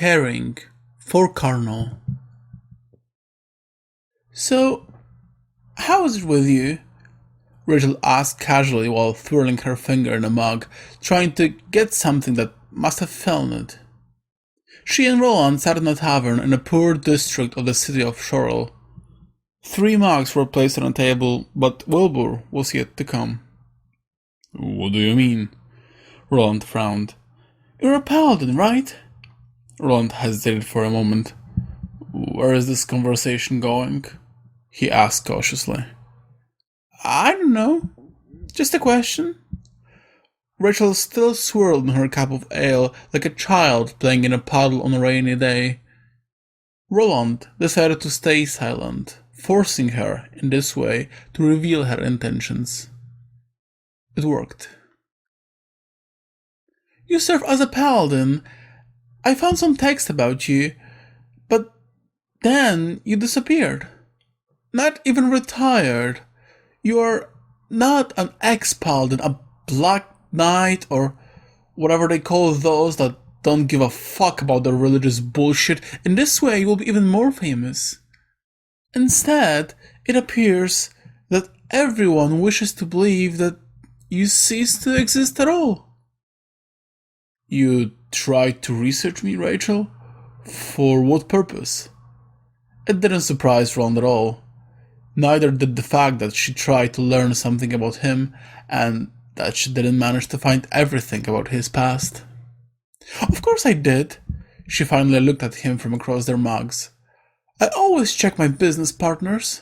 caring for Carnal. "So, how is it with you?" Rachel asked casually while twirling her finger in a mug, trying to get something that must have fallen it. She and Roland sat in a tavern in a poor district of the city of Auriel. 3 mugs were placed on a table, but Wilbur was yet to come. "What do you mean?" Roland frowned. "You're a paladin, right?" Roland hesitated for a moment. "Where is this conversation going?" he asked cautiously. "I don't know. Just a question." Rachel still swirled in her cup of ale like a child playing in a puddle on a rainy day. Roland decided to stay silent, forcing her, in this way, to reveal her intentions. It worked. "You serve as a paladin. I found some text about you, but then you disappeared. Not even retired. You are not an ex-paladin, a black knight, or whatever they call those that don't give a fuck about the religious bullshit. In this way, you will be even more famous. Instead, it appears that everyone wishes to believe that you cease to exist at all." "You tried to research me, Rachel? For what purpose?" It didn't surprise Roland at all. Neither did the fact that she tried to learn something about him, and that she didn't manage to find everything about his past. "Of course I did." She finally looked at him from across their mugs. "I always check my business partners."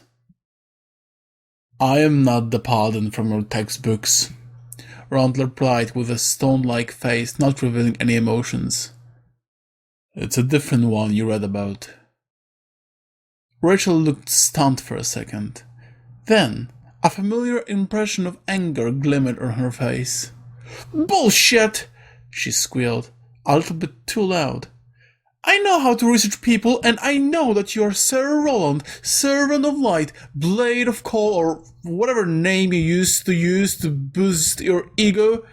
"I am not the paladin from your textbooks," Roland replied with a stone-like face, not revealing any emotions. "It's a different one you read about." Rachel looked stunned for a second. Then, a familiar impression of anger glimmered on her face. "Bullshit!" she squealed, a little bit too loud. "I know how to research people, and I know that you are Sir Roland, Servant of Light, Blade of Coal, or whatever name you used to use to boost your ego.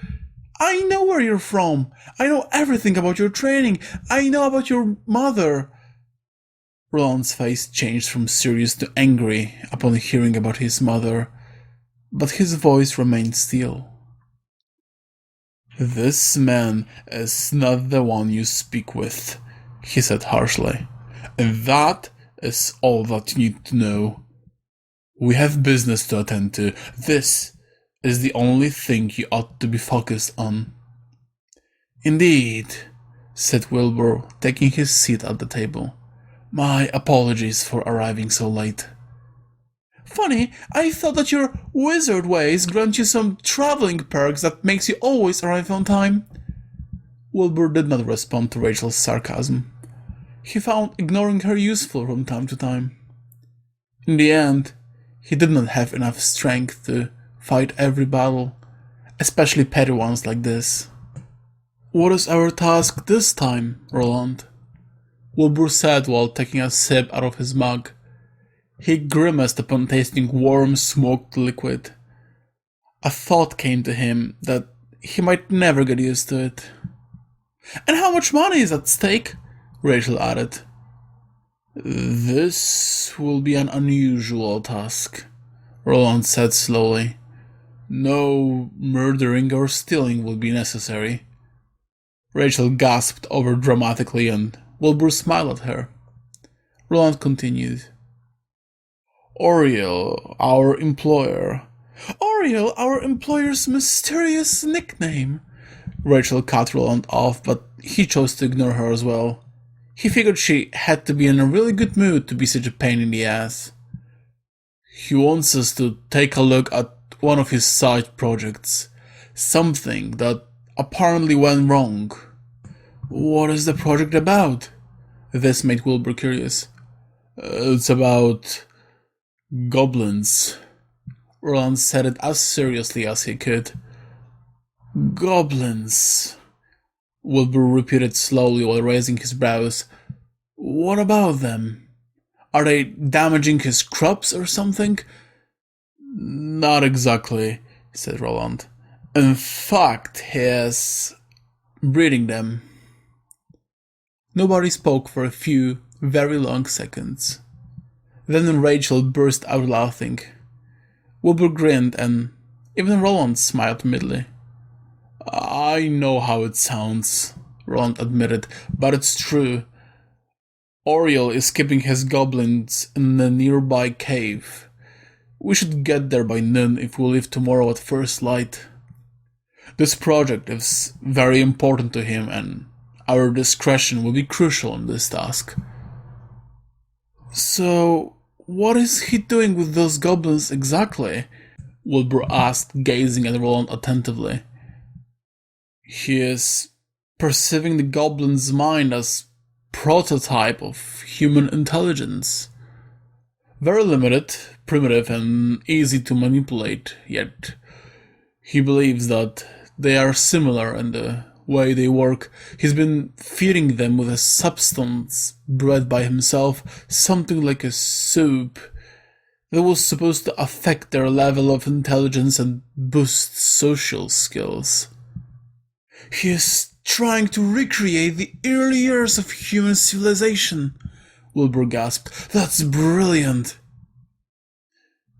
I know where you're from. I know everything about your training. I know about your mother." Roland's face changed from serious to angry upon hearing about his mother, but his voice remained still. "This man is not the one you speak with," he said harshly, "and that is all that you need to know. We have business to attend to. This is the only thing you ought to be focused on." "Indeed," said Wilbur, taking his seat at the table. "My apologies for arriving so late." "Funny, I thought that your wizard ways grant you some traveling perks that makes you always arrive on time." Wilbur did not respond to Rachel's sarcasm. He found ignoring her useful from time to time. In the end, he did not have enough strength to fight every battle, especially petty ones like this. "What is our task this time, Roland?" Wilbur said while taking a sip out of his mug. He grimaced upon tasting warm, smoked liquid. A thought came to him that he might never get used to it. "And how much money is at stake?" Rachel added. "This will be an unusual task," Roland said slowly. "No murdering or stealing will be necessary." Rachel gasped over dramatically, and Wilbur smiled at her. Roland continued. "Auriel, our employer." "Auriel, our employer's mysterious nickname." Rachel cut Roland off, but he chose to ignore her as well. He figured she had to be in a really good mood to be such a pain in the ass. "He wants us to take a look at one of his side projects. Something that apparently went wrong." "What is the project about?" This made Wilbur curious. "It's about goblins." Roland said it as seriously as he could. "Goblins," Wilbur repeated slowly while raising his brows. "What about them? Are they damaging his crops or something?" "Not exactly," said Roland. "In fact, he is breeding them." Nobody spoke for a few very long seconds. Then Rachel burst out laughing. Wilbur grinned, and even Roland smiled timidly. "I know how it sounds," Roland admitted, "but it's true. Auriel is keeping his goblins in a nearby cave. We should get there by noon if we leave tomorrow at first light. This project is very important to him, and our discretion will be crucial in this task." "So, what is he doing with those goblins exactly?" Wilbur asked, gazing at Roland attentively. "He is perceiving the goblin's mind as prototype of human intelligence. Very limited, primitive, and easy to manipulate, yet he believes that they are similar in the way they work. He's been feeding them with a substance bred by himself, something like a soup, that was supposed to affect their level of intelligence and boost social skills. He is trying to recreate the early years of human civilization," Wilbur gasped. "That's brilliant."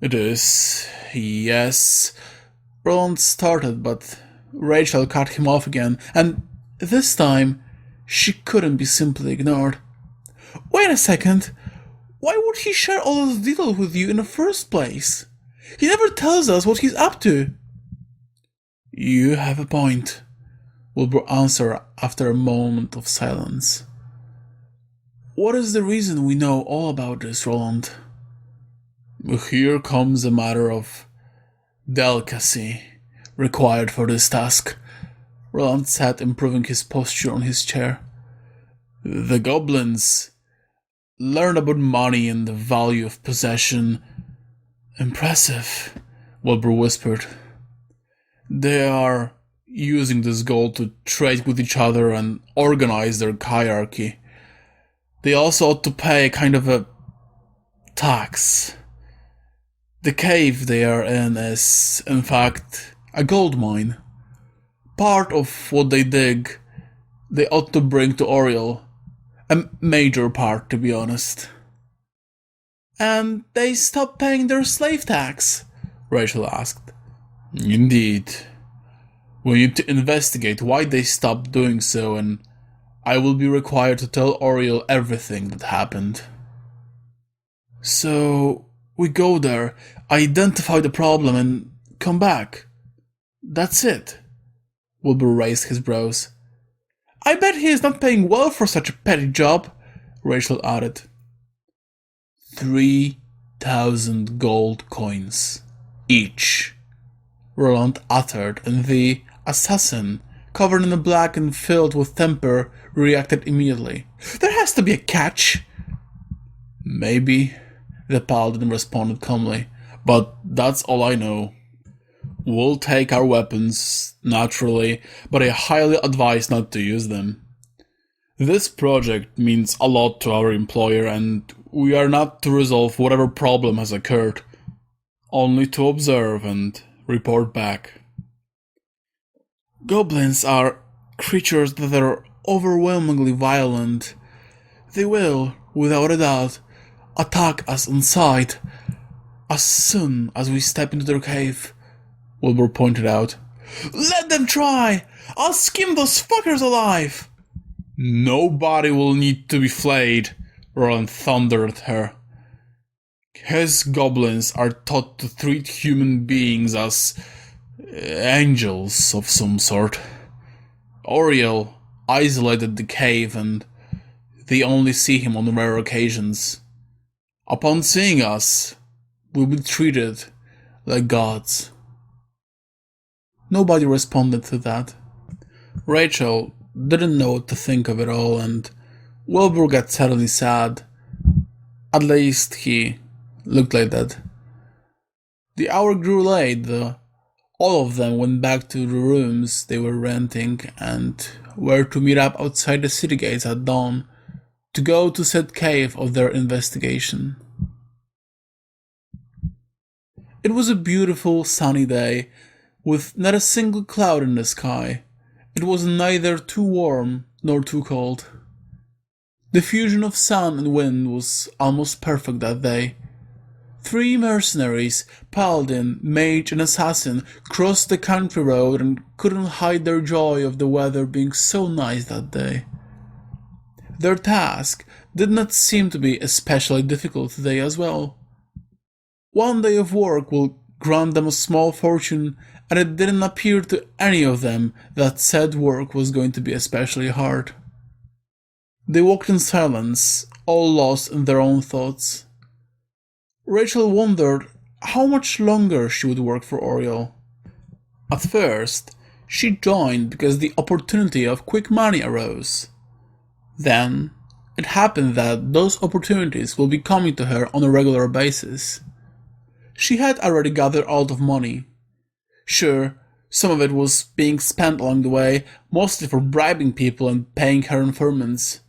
"It is, yes," Roland started, but Rachel cut him off again, and this time she couldn't be simply ignored. "Wait a second. Why would he share all those details with you in the first place? He never tells us what he's up to." "You have a point," Wilbur answered after a moment of silence. "What is the reason we know all about this, Roland?" "Here comes a matter of delicacy required for this task," Roland said, improving his posture on his chair. "The goblins learn about money and the value of possession." "Impressive," Wilbur whispered. "They are using this gold to trade with each other and organize their hierarchy. They also ought to pay a kind of a tax. The cave they are in is, in fact, a gold mine. Part of what they dig, they ought to bring to Auriel. A major part, to be honest." "And they stop paying their slave tax?" Rachel asked. "Indeed. We need to investigate why they stopped doing so, and I will be required to tell Auriel everything that happened." "So, we go there, identify the problem, and come back. That's it?" Wilbur raised his brows. "I bet he is not paying well for such a petty job," Rachel added. 3,000 gold coins each, Roland uttered, and the assassin, covered in black and filled with temper, reacted immediately. "There has to be a catch." "Maybe," the paladin responded calmly, "but that's all I know. We'll take our weapons, naturally, but I highly advise not to use them. This project means a lot to our employer, and we are not to resolve whatever problem has occurred, only to observe and report back. Goblins are creatures that are overwhelmingly violent. They will, without a doubt, attack us on sight as soon as we step into their cave," Wilbur pointed out. "Let them try! I'll skin those fuckers alive!" "Nobody will need to be flayed," Roland thundered at her. "His goblins are taught to treat human beings as angels of some sort. Auriel isolated the cave, and they only see him on rare occasions. Upon seeing us, we'll be treated like gods." Nobody responded to that. Rachel didn't know what to think of it all, and Wilbur got suddenly sad. At least he looked like that. The hour grew late, though. All of them went back to the rooms they were renting and were to meet up outside the city gates at dawn to go to said cave of their investigation. It was a beautiful sunny day, with not a single cloud in the sky. It was neither too warm nor too cold. The fusion of sun and wind was almost perfect that day. 3 mercenaries, paladin, mage and assassin, crossed the country road and couldn't hide their joy of the weather being so nice that day. Their task did not seem to be especially difficult today as well. One day of work will grant them a small fortune, and it didn't appear to any of them that said work was going to be especially hard. They walked in silence, all lost in their own thoughts. Rachel wondered how much longer she would work for Auriel. At first, she joined because the opportunity of quick money arose. Then, it happened that those opportunities will be coming to her on a regular basis. She had already gathered a lot of money. Sure, some of it was being spent along the way, mostly for bribing people and paying her informants.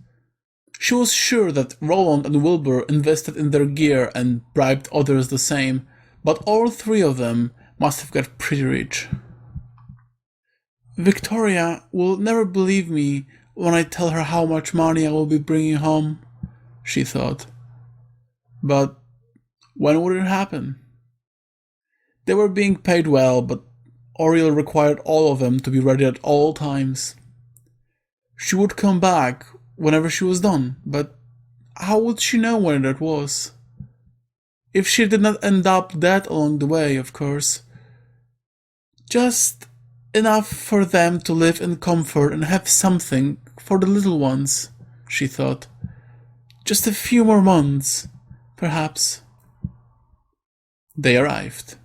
She was sure that Roland and Wilbur invested in their gear and bribed others the same, but all 3 of them must have got pretty rich. Victoria will never believe me when I tell her how much money I will be bringing home, she thought. But when would it happen? They were being paid well, but Auriel required all of them to be ready at all times. She would come back whenever she was done, but how would she know when that was? If she did not end up dead along the way, of course. Just enough for them to live in comfort and have something for the little ones, she thought. Just a few more months, perhaps. They arrived.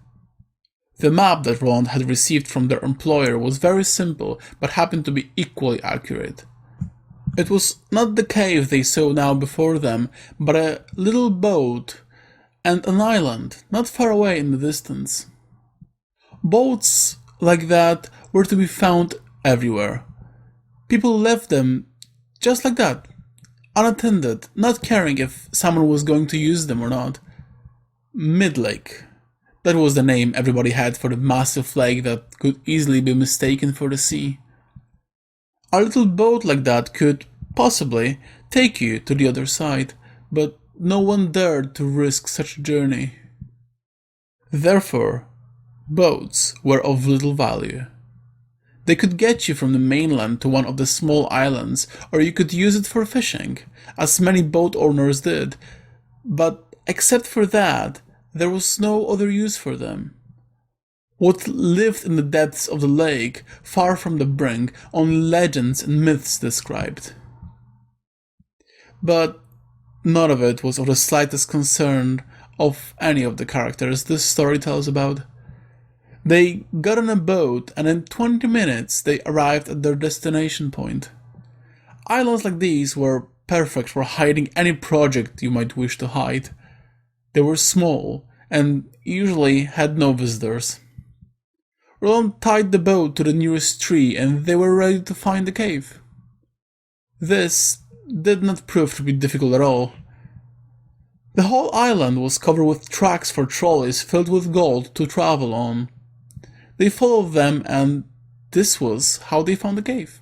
The map that Roland had received from their employer was very simple, but happened to be equally accurate. It was not the cave they saw now before them, but a little boat and an island not far away in the distance. Boats like that were to be found everywhere. People left them just like that, unattended, not caring if someone was going to use them or not. Mid-lake. That was the name everybody had for the massive lake that could easily be mistaken for the sea. A little boat like that could, possibly, take you to the other side, but no one dared to risk such a journey. Therefore, boats were of little value. They could get you from the mainland to one of the small islands, or you could use it for fishing, as many boat owners did, but except for that, there was no other use for them. What lived in the depths of the lake, far from the brink, only legends and myths described. But none of it was of the slightest concern of any of the characters this story tells about. They got on a boat, and in 20 minutes they arrived at their destination point. Islands like these were perfect for hiding any project you might wish to hide. They were small, and usually had no visitors. Roland tied the boat to the nearest tree, and they were ready to find the cave. This did not prove to be difficult at all. The whole island was covered with tracks for trolleys filled with gold to travel on. They followed them, and this was how they found the cave.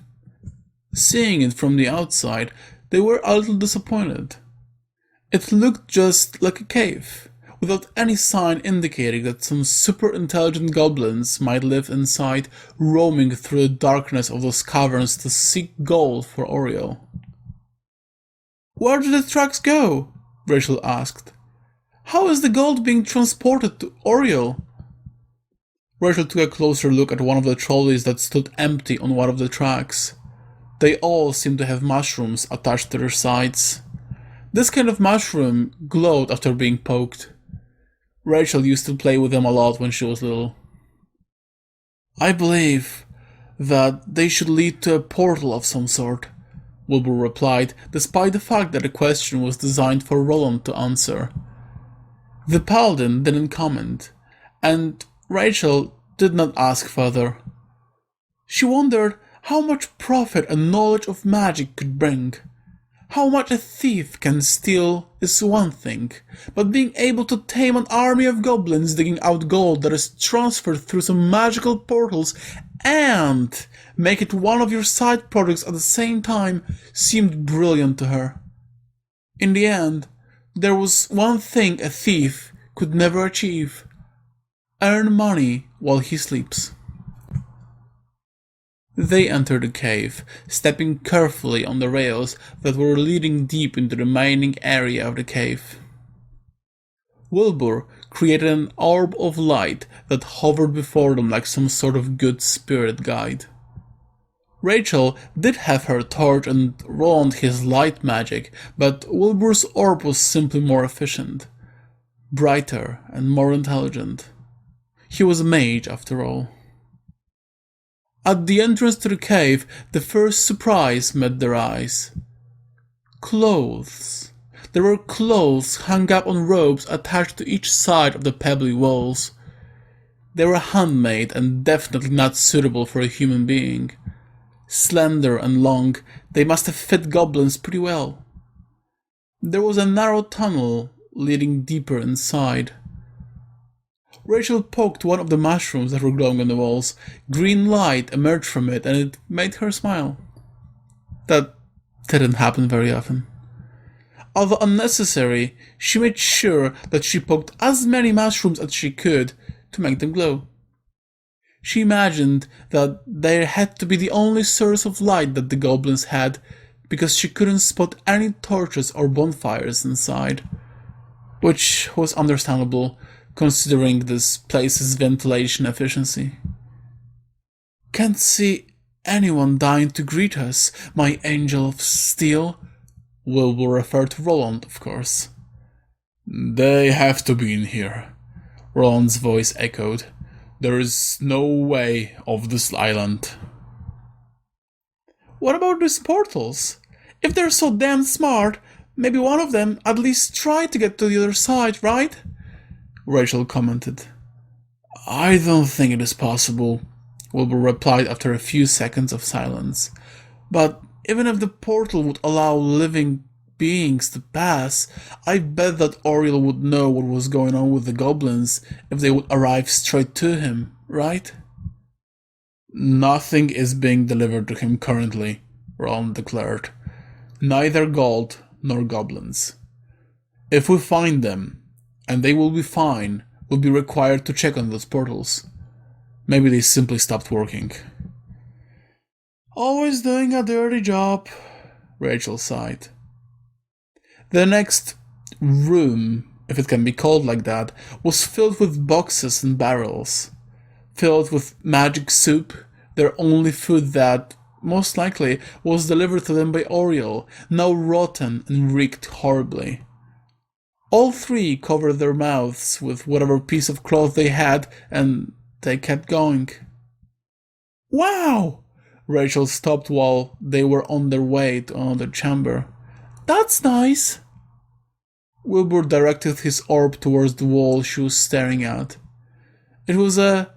Seeing it from the outside, they were a little disappointed. It looked just like a cave, without any sign indicating that some super-intelligent goblins might live inside, roaming through the darkness of those caverns to seek gold for Auriel. "Where did the tracks go?" Rachel asked. "How is the gold being transported to Auriel?" Rachel took a closer look at one of the trolleys that stood empty on one of the tracks. They all seemed to have mushrooms attached to their sides. This kind of mushroom glowed after being poked. Rachel used to play with them a lot when she was little. "I believe that they should lead to a portal of some sort," Wilbur replied, despite the fact that the question was designed for Roland to answer. The paladin didn't comment, and Rachel did not ask further. She wondered how much profit a knowledge of magic could bring. How much a thief can steal is one thing, but being able to tame an army of goblins digging out gold that is transferred through some magical portals and make it one of your side projects at the same time seemed brilliant to her. In the end, there was one thing a thief could never achieve: earn money while he sleeps. They entered the cave, stepping carefully on the rails that were leading deep into the mining area of the cave. Wilbur created an orb of light that hovered before them like some sort of good spirit guide. Rachel did have her torch and Roland his light magic, but Wilbur's orb was simply more efficient, brighter and more intelligent. He was a mage after all. At the entrance to the cave, the first surprise met their eyes. Clothes. There were clothes hung up on ropes attached to each side of the pebbly walls. They were handmade and definitely not suitable for a human being. Slender and long, they must have fit goblins pretty well. There was a narrow tunnel leading deeper inside. Rachel poked one of the mushrooms that were glowing on the walls. Green light emerged from it, and it made her smile. That didn't happen very often. Although unnecessary, she made sure that she poked as many mushrooms as she could to make them glow. She imagined that they had to be the only source of light that the goblins had, because she couldn't spot any torches or bonfires inside, which was understandable considering this place's ventilation efficiency. "Can't see anyone dying to greet us, my angel of steel." Wilbur referred to Roland, of course. "They have to be in here," Roland's voice echoed. "There is no way off this island." "What about these portals? If they're so damn smart, maybe one of them at least tried to get to the other side, right?" Rachel commented. "I don't think it is possible," Wilbur replied after a few seconds of silence. "But even if the portal would allow living beings to pass, I bet that Auriel would know what was going on with the goblins if they would arrive straight to him, right?" "Nothing is being delivered to him currently," Roland declared. "Neither gold nor goblins. If we find them, and they will be fine, we'll be required to check on those portals. Maybe they simply stopped working." "Always doing a dirty job," Rachel sighed. The next room, if it can be called like that, was filled with boxes and barrels. Filled with magic soup, their only food that, most likely, was delivered to them by Auriel, now rotten and reeked horribly. All three covered their mouths with whatever piece of cloth they had, and they kept going. "Wow!" Rachel stopped while they were on their way to another chamber. "That's nice." Wilbur directed his orb towards the wall she was staring at. It was a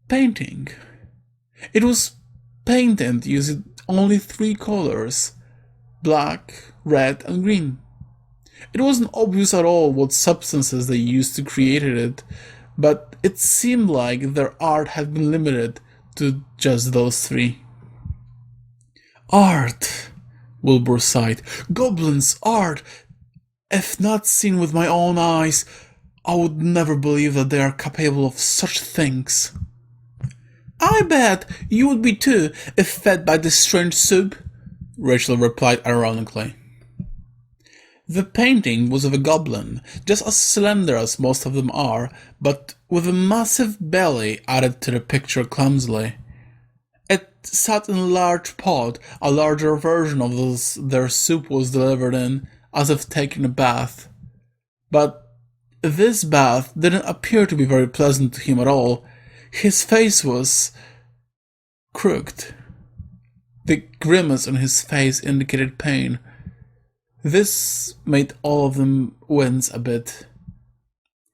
painting. It was painted using only 3 colors: black, red, and green. It wasn't obvious at all what substances they used to create it, but it seemed like their art had been limited to just those 3. "Art," Wilbur sighed. "Goblins' art! If not seen with my own eyes, I would never believe that they are capable of such things." "I bet you would be too, if fed by this strange soup," Rachel replied ironically. The painting was of a goblin, just as slender as most of them are, but with a massive belly added to the picture clumsily. It sat in a large pot, a larger version of those their soup was delivered in, as if taking a bath. But this bath didn't appear to be very pleasant to him at all. His face was crooked. The grimace on his face indicated pain. This made all of them wince a bit.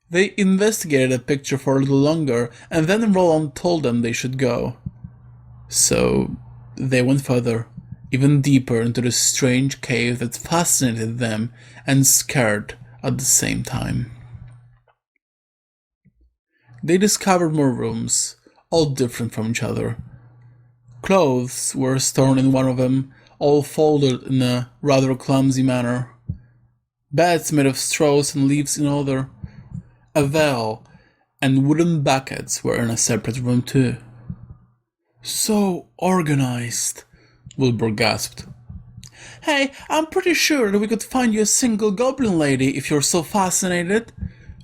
They investigated the picture for a little longer, and then Roland told them they should go. So they went further, even deeper into the strange cave that fascinated them and scared at the same time. They discovered more rooms, all different from each other. Clothes were stored in one of them, all folded in a rather clumsy manner. Beds made of straws and leaves in other. A well and wooden buckets were in a separate room too. So organized, Wilbur gasped. Hey, I'm pretty sure that we could find you a single goblin lady if you're so fascinated,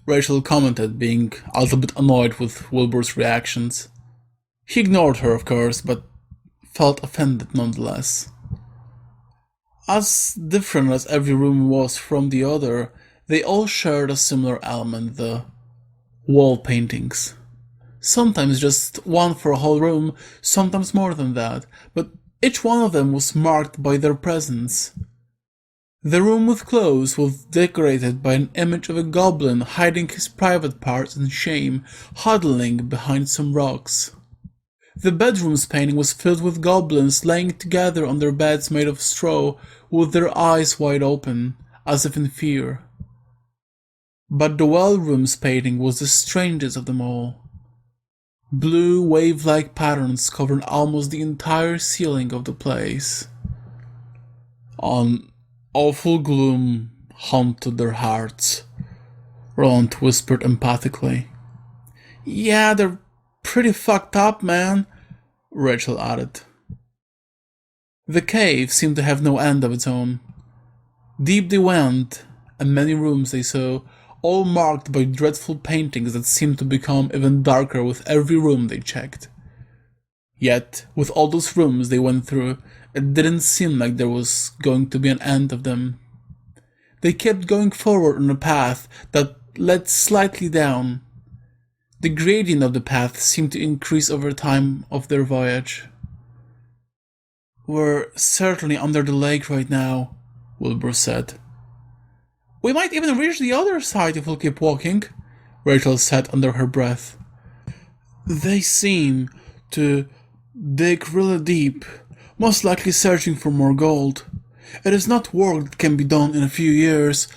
Rachel commented, being a little bit annoyed with Wilbur's reactions. He ignored her, of course, but felt offended nonetheless. As different as every room was from the other, they all shared a similar element, the wall paintings. Sometimes just one for a whole room, sometimes more than that, but each one of them was marked by their presence. The room with clothes was decorated by an image of a goblin hiding his private parts in shame, huddling behind some rocks. The bedroom's painting was filled with goblins laying together on their beds made of straw, with their eyes wide open, as if in fear. But the well room's painting was the strangest of them all. Blue wave-like patterns covered almost the entire ceiling of the place. An awful gloom haunted their hearts, Roland whispered empathically. Yeah, they're pretty fucked up, man, Rachel added. The cave seemed to have no end of its own. Deep they went, and many rooms they saw, all marked by dreadful paintings that seemed to become even darker with every room they checked. Yet, with all those rooms they went through, it didn't seem like there was going to be an end of them. They kept going forward on a path that led slightly down. The gradient of the path seemed to increase over time of their voyage. We're certainly under the lake right now, Wilbur said. We might even reach the other side if we'll keep walking, Rachel said under her breath. They seem to dig really deep, most likely searching for more gold. It is not work that can be done in a few years.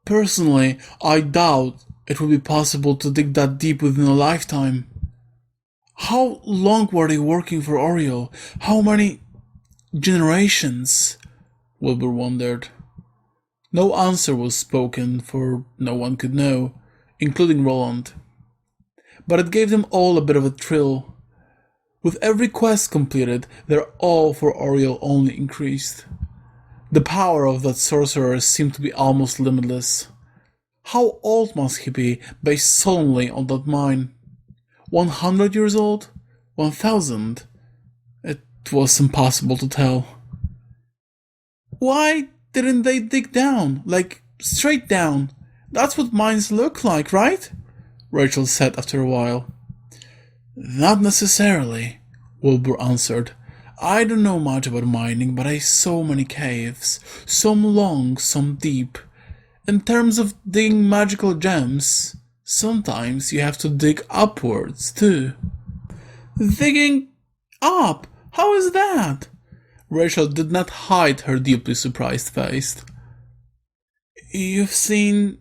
Personally, I doubt it would be possible to dig that deep within a lifetime. How long were they working for Auriel? How many generations? Wilbur wondered. No answer was spoken, for no one could know, including Roland. But it gave them all a bit of a thrill. With every quest completed, their awe for Auriel only increased. The power of that sorcerer seemed to be almost limitless. How old must he be, based solely on that mine? 100 years old? 1,000? It was impossible to tell. Why didn't they dig down? Like, straight down? That's what mines look like, right? Rachel said after a while. Not necessarily, Wilbur answered. I don't know much about mining, but I saw many caves, some long, some deep. In terms of digging magical gems, sometimes you have to dig upwards, too. Digging up? How is that? Rachel did not hide her deeply surprised face. You've seen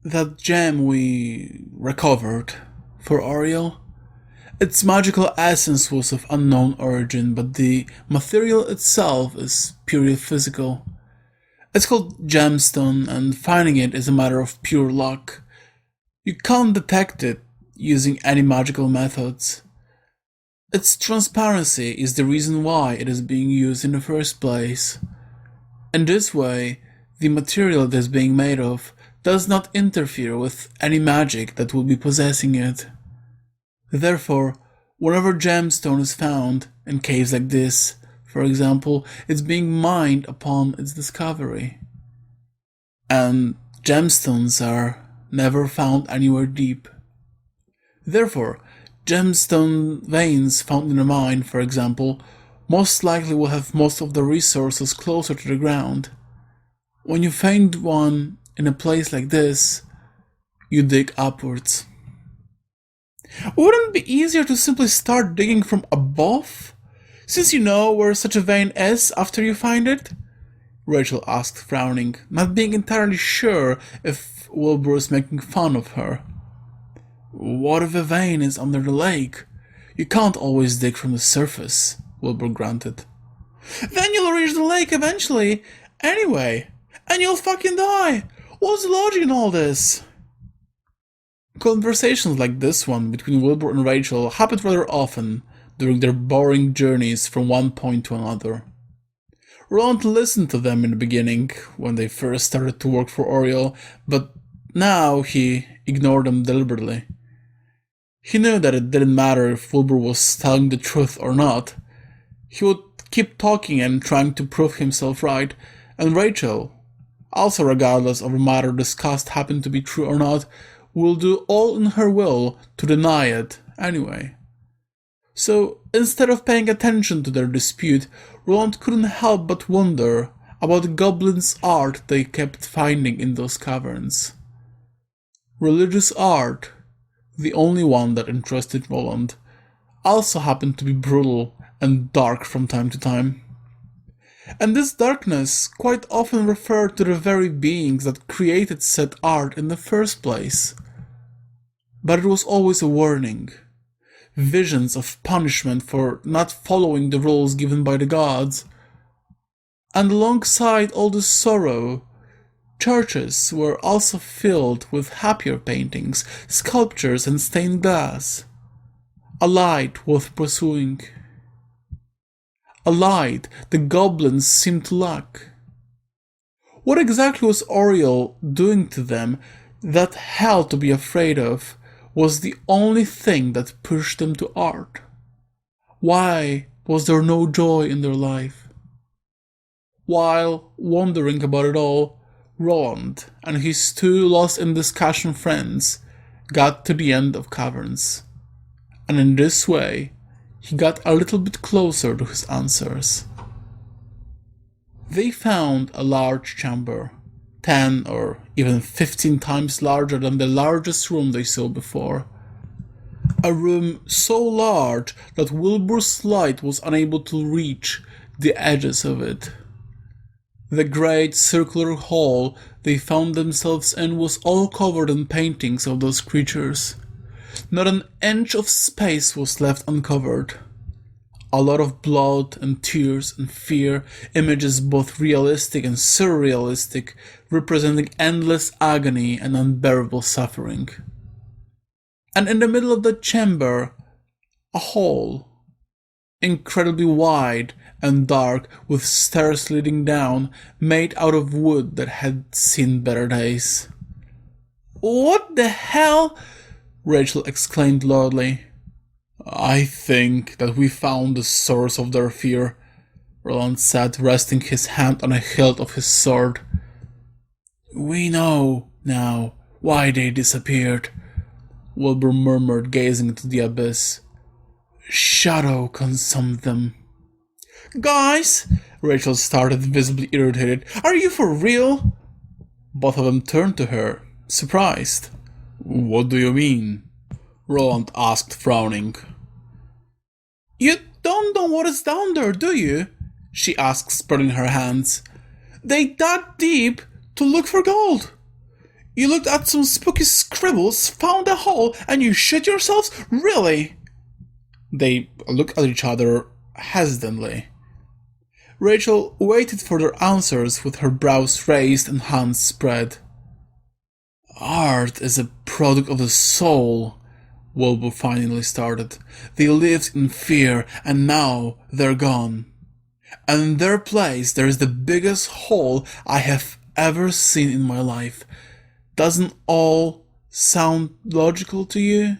that gem we recovered for Auriel? Its magical essence was of unknown origin, but the material itself is purely physical. It's called gemstone, and finding it is a matter of pure luck. You can't detect it using any magical methods. Its transparency is the reason why it is being used in the first place. In this way, the material it is being made of does not interfere with any magic that will be possessing it. Therefore, whenever gemstone is found, in caves like this, for example, it's being mined upon its discovery. And gemstones are never found anywhere deep. Therefore, gemstone veins found in a mine, for example, most likely will have most of the resources closer to the ground. When you find one in a place like this, you dig upwards. Wouldn't it be easier to simply start digging from above, since you know where such a vein is after you find it? Rachel asked, frowning, not being entirely sure if Wilbur was making fun of her. What if a vein is under the lake? You can't always dig from the surface, Wilbur grunted. Then you'll reach the lake eventually. Anyway, And you'll fucking die! What's the logic in all this? Conversations like this one between Wilbur and Rachel happened rather often during their boring journeys from one point to another. Roland listened to them in the beginning, when they first started to work for Auriel, but now he ignored them deliberately. He knew that it didn't matter if Wilbur was telling the truth or not. He would keep talking and trying to prove himself right, and Rachel, also regardless of the matter discussed happened to be true or not, will do all in her will to deny it anyway. So, instead of paying attention to their dispute, Roland couldn't help but wonder about the goblins' art they kept finding in those caverns. Religious art, the only one that interested Roland, also happened to be brutal and dark from time to time. And this darkness quite often referred to the very beings that created said art in the first place. But it was always a warning. Visions of punishment for not following the rules given by the gods. And alongside all this sorrow, churches were also filled with happier paintings, sculptures and stained glass. A light worth pursuing. A light the goblins seemed to lack. What exactly was Auriel doing to them that hell to be afraid of was the only thing that pushed them to art? Why was there no joy in their life? While wondering about it all, Roland and his two lost-in-discussion friends got to the end of caverns, and in this way he got a little bit closer to his answers. They found a large chamber, 10 or even 15 times larger than the largest room they saw before. A room so large that Wilbur's light was unable to reach the edges of it. The great circular hall they found themselves in was all covered in paintings of those creatures. Not an inch of space was left uncovered. A lot of blood and tears and fear, images both realistic and surrealistic, representing endless agony and unbearable suffering. And in the middle of the chamber, a hole, incredibly wide and dark, with stairs leading down, made out of wood that had seen better days. "What the hell?" Rachel exclaimed loudly. "I think that we found the source of their fear," Roland said, resting his hand on the hilt of his sword. "We know, now, why they disappeared," Wilbur murmured, gazing into the abyss. "Shadow consumed them." "Guys!" Rachel started, visibly irritated. "Are you for real?" Both of them turned to her, surprised. "What do you mean?" Roland asked, frowning. "You don't know what is down there, do you?" she asked, spreading her hands. "They dug deep to look for gold. You looked at some spooky scribbles, found a hole, and you shit yourselves? Really?" They looked at each other hesitantly. Rachel waited for their answers with her brows raised and hands spread. "Art is a product of the soul," Wilbur finally started. "They lived in fear, and now they're gone. And in their place there is the biggest hole I have ever seen in my life. Doesn't all sound logical to you?"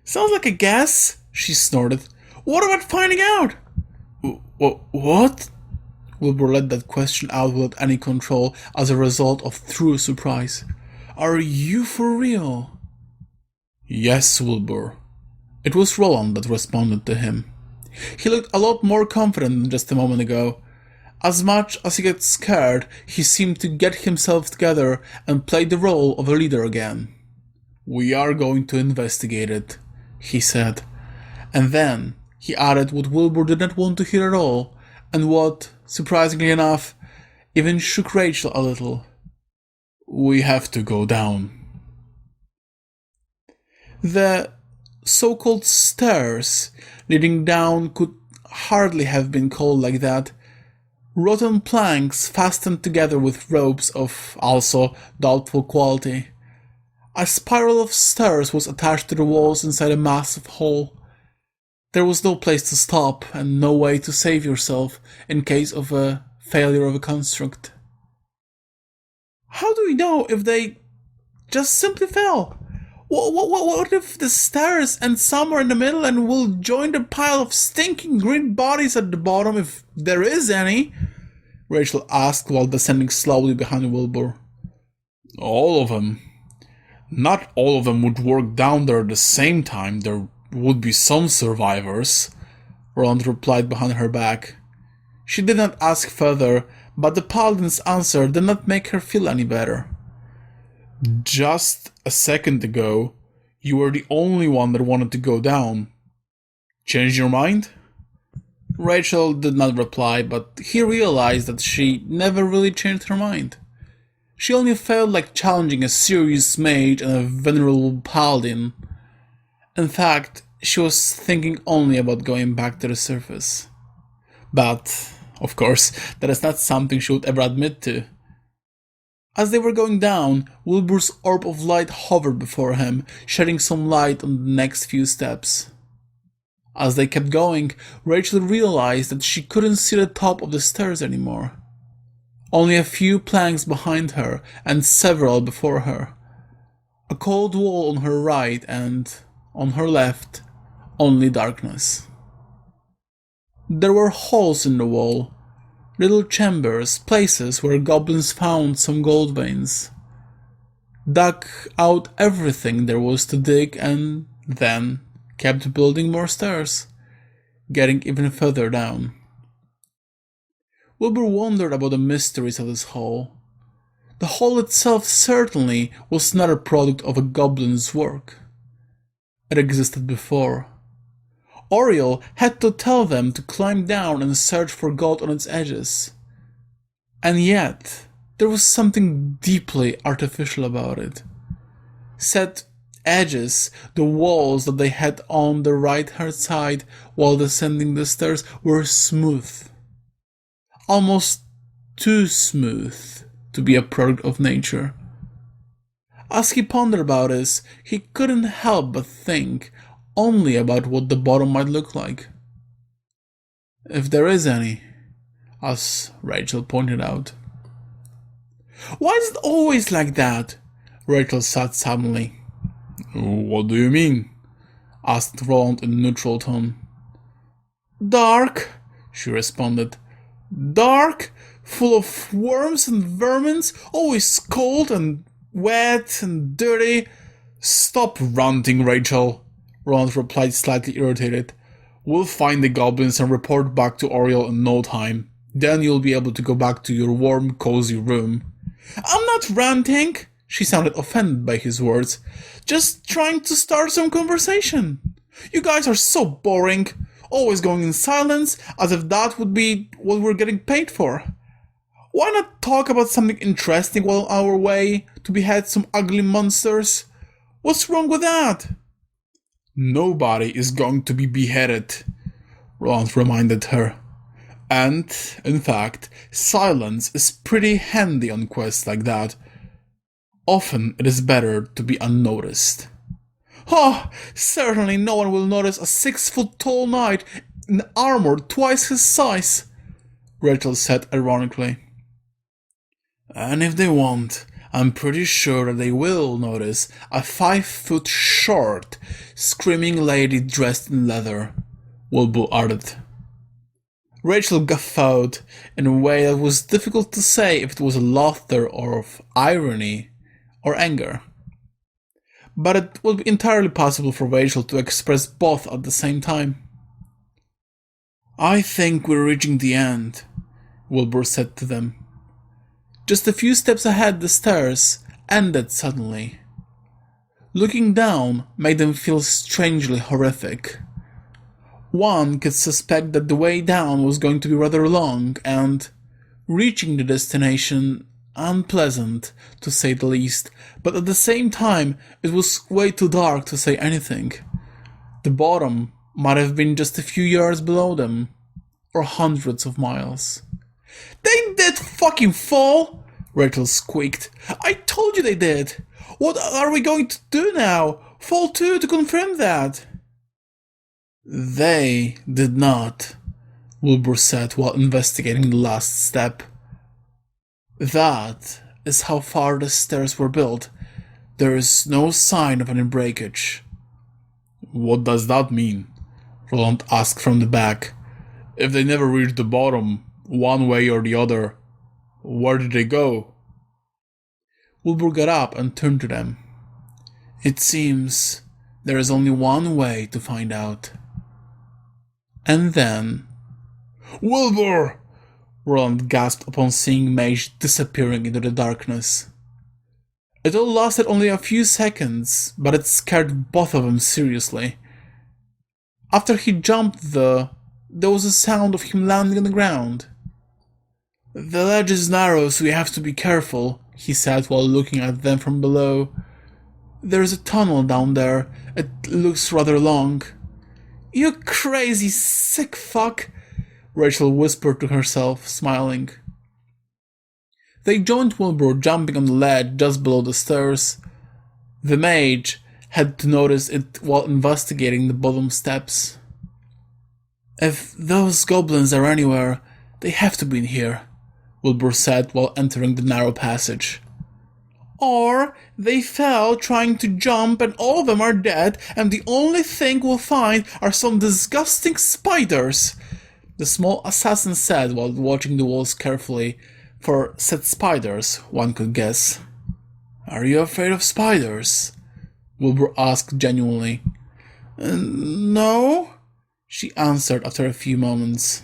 "Sounds like a guess," she snorted. "What about finding out?" What? Wilbur let that question out without any control as a result of true surprise. "Are you for real?" "Yes, Wilbur." It was Roland that responded to him. He looked a lot more confident than just a moment ago. As much as he got scared, he seemed to get himself together and play the role of a leader again. "We are going to investigate it," he said. And then he added what Wilbur did not want to hear at all, and what, surprisingly enough, even shook Rachel a little. "We have to go down." The so-called stairs leading down could hardly have been called like that. rotten planks fastened together with ropes of also doubtful quality. A spiral of stairs was attached to the walls inside a massive hall. There was no place to stop and no way to save yourself in case of a failure of a construct. How do we know if they just simply fell? What if the stairs end somewhere in the middle and will join the pile of stinking green bodies at the bottom, if there is any? Rachel asked while descending slowly behind Wilbur. All of them. Not all of them would work down there at the same time. There would be some survivors, Roland replied behind her back. She did not ask further, but the paladin's answer did not make her feel any better. Just a second ago, you were the only one that wanted to go down. Changed your mind? Rachel did not reply, but he realized that she never really changed her mind. She only felt like challenging a serious mage and a venerable paladin. In fact, she was thinking only about going back to the surface. But, of course, that is not something she would ever admit to. As they were going down, Wilbur's orb of light hovered before him, shedding some light on the next few steps. As they kept going, Rachel realized that she couldn't see the top of the stairs anymore. Only a few planks behind her and several before her. A cold wall on her right and, on her left, only darkness. There were holes in the wall, little chambers, places where goblins found some gold veins. Dug out everything there was to dig and then kept building more stairs, getting even further down. Wilbur wondered about the mysteries of this hall. The hall itself certainly was not a product of a goblin's work. It existed before. Auriel had to tell them to climb down and search for gold on its edges. And yet, there was something deeply artificial about it. Set edges, the walls that they had on the right-hand side while descending the stairs were smooth. Almost too smooth to be a product of nature. As he pondered about this, he couldn't help but think only about what the bottom might look like. If there is any, as Rachel pointed out. Why is it always like that? Rachel said suddenly. What do you mean? Asked Roland in a neutral tone. Dark, she responded. Dark, full of worms and vermins, always cold and wet and dirty. Stop ranting, Rachel, Roland replied, slightly irritated. We'll find the goblins and report back to Auriel in no time. Then you'll be able to go back to your warm, cozy room. I'm not ranting, she sounded offended by his words. Just trying to start some conversation. You guys are so boring, always going in silence, as if that would be what we're getting paid for. Why not talk about something interesting while on our way to behead some ugly monsters? What's wrong with that? Nobody is going to be beheaded, Roland reminded her. And, in fact, silence is pretty handy on quests like that. Often it is better to be unnoticed. Oh, certainly no one will notice a 6-foot-tall knight in armor twice his size, Rachel said ironically. And if they won't, I'm pretty sure that they will notice a 5-foot short, screaming lady dressed in leather, Wilbur added. Rachel guffawed in a way that was difficult to say if it was laughter or of irony or anger. But it would be entirely possible for Rachel to express both at the same time. I think we're reaching the end, Wilbur said to them. Just a few steps ahead, the stairs ended suddenly. Looking down made them feel strangely horrific. One could suspect that the way down was going to be rather long and, reaching the destination, unpleasant, to say the least, but at the same time it was way too dark to say anything. The bottom might have been just a few yards below them, or hundreds of miles. They did fucking fall! Rachel squeaked. I told you they did! What are we going to do now? Fall too to confirm that? They did not, Wilbur said while investigating the last step. That is how far the stairs were built. There is no sign of any breakage. What does that mean? Roland asked from the back. If they never reached the bottom, one way or the other, where did they go? Wilbur got up and turned to them. It seems there is only one way to find out. And then... Wilbur! Roland gasped upon seeing Mage disappearing into the darkness. It all lasted only a few seconds, but it scared both of them seriously. After he jumped, there was a sound of him landing on the ground. The ledge is narrow, so we have to be careful, he said while looking at them from below. There's a tunnel down there. It looks rather long. You crazy sick fuck, Rachel whispered to herself, smiling. They joined Wilbur jumping on the ledge just below the stairs. The mage had to notice it while investigating the bottom steps. If those goblins are anywhere, they have to be in here, Wilbur said while entering the narrow passage. Or they fell trying to jump and all of them are dead and the only thing we'll find are some disgusting spiders, the small assassin said while watching the walls carefully. For said spiders, one could guess. Are you afraid of spiders? Wilbur asked genuinely. No, she answered after a few moments.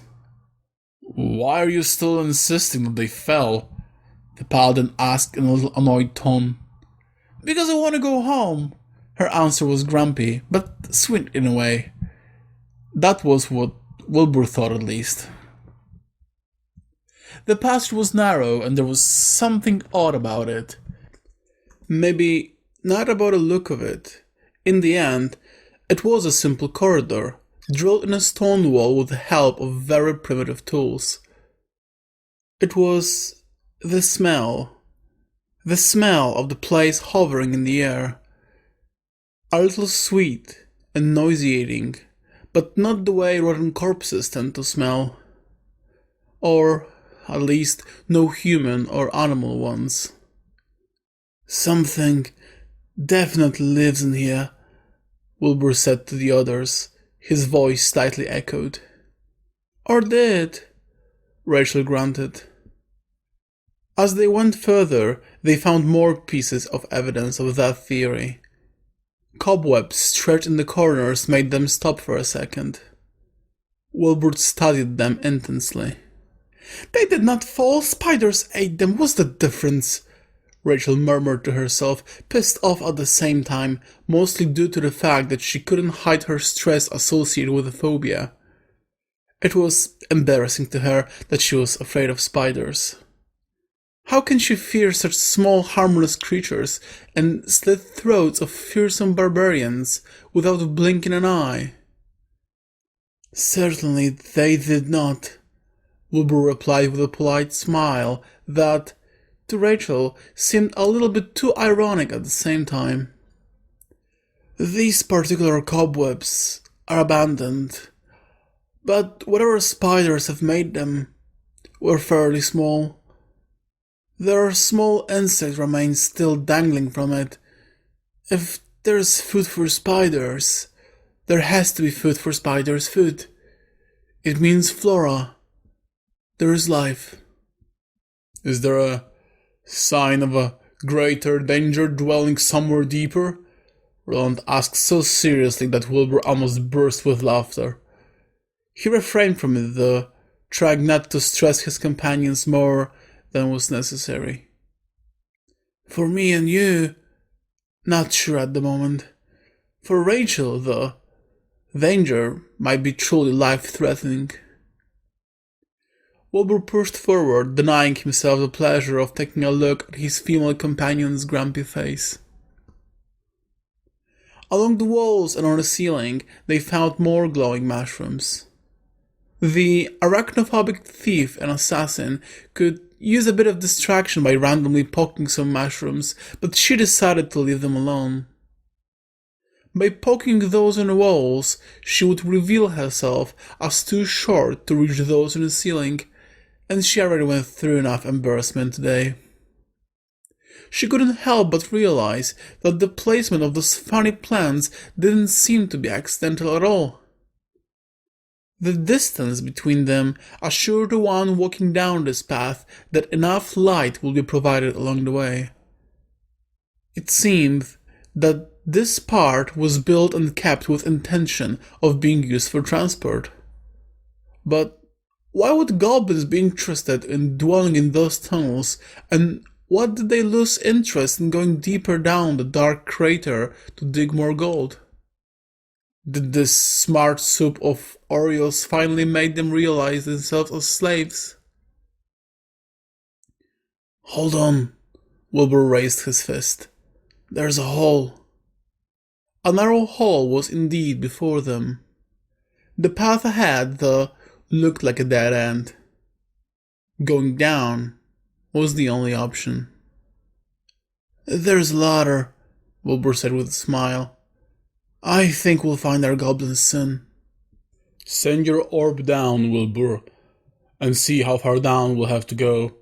Why are you still insisting that they fell? The paladin asked in a little annoyed tone. Because I want to go home. Her answer was grumpy, but sweet in a way. That was what Wilbur thought at least. The passage was narrow and there was something odd about it. Maybe not about the look of it. In the end, it was a simple corridor, drilled in a stone wall with the help of very primitive tools. It was the smell of the place hovering in the air. A little sweet and nauseating, but not the way rotten corpses tend to smell. Or at least no human or animal ones. Something definitely lives in here, Wilbur said to the others, his voice slightly echoed. Or did, Rachel grunted. As they went further, they found more pieces of evidence of that theory. Cobwebs stretched in the corners made them stop for a second. Wilbur studied them intensely. They did not fall, spiders ate them, what's the difference? Rachel murmured to herself, pissed off at the same time, mostly due to the fact that she couldn't hide her stress associated with the phobia. It was embarrassing to her that she was afraid of spiders. How can she fear such small harmless creatures and slit throats of fearsome barbarians without blinking an eye? Certainly they did not, Wilbur replied with a polite smile that, to Rachel, seemed a little bit too ironic at the same time. These particular cobwebs are abandoned, but whatever spiders have made them were fairly small. There are small insect remains still dangling from it. If there's food for spiders, there has to be food for spiders' food. It means flora. There is life. Is there a sign of a greater danger dwelling somewhere deeper? Roland asked so seriously that Wilbur almost burst with laughter. He refrained from it, though, trying not to stress his companions more than was necessary. For me and you, not sure at the moment. For Rachel, though, danger might be truly life-threatening. Wilbur pushed forward, denying himself the pleasure of taking a look at his female companion's grumpy face. Along the walls and on the ceiling, they found more glowing mushrooms. The arachnophobic thief and assassin could use a bit of distraction by randomly poking some mushrooms, but she decided to leave them alone. By poking those on the walls, she would reveal herself as too short to reach those on the ceiling, and she already went through enough embarrassment today. She couldn't help but realize that the placement of those funny plants didn't seem to be accidental at all. The distance between them assured the one walking down this path that enough light would be provided along the way. It seemed that this part was built and kept with intention of being used for transport. But why would goblins be interested in dwelling in those tunnels, and what did they lose interest in going deeper down the dark crater to dig more gold? Did this smart soup of Auriels finally make them realize themselves as slaves? "Hold on," Wilbur raised his fist. "There's a hole." A narrow hole was indeed before them. The path ahead, though, looked like a dead end. Going down was the only option. "There's a ladder," Wilbur said with a smile. "I think we'll find our goblins soon." "Send your orb down, Wilbur, and see how far down we'll have to go."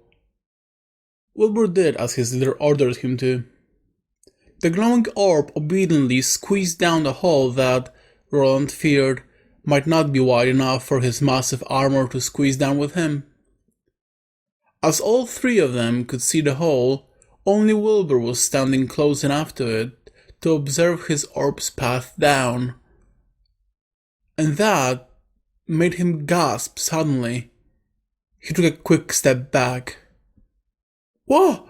Wilbur did as his leader ordered him to. The glowing orb obediently squeezed down the hole that, Roland feared, might not be wide enough for his massive armor to squeeze down with him. As all three of them could see the hole, only Wilbur was standing close enough to it to observe his orb's path down. And that made him gasp suddenly. He took a quick step back. "Whoa!"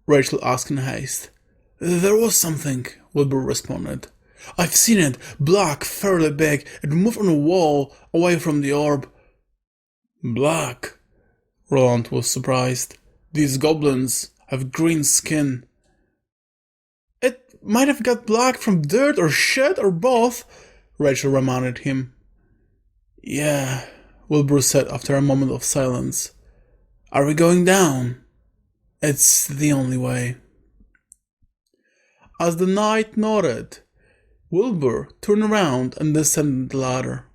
Rachel asked in haste. "There was something," Wilbur responded. "I've seen it, black, fairly big. It moved on the wall, away from the orb." "Black?" Roland was surprised. "These goblins have green skin." "It might have got black from dirt or shit or both," Rachel reminded him. "Yeah," Wilbur said after a moment of silence. "Are we going down?" "It's the only way." As the knight nodded, Wilbur turned around and descended the ladder.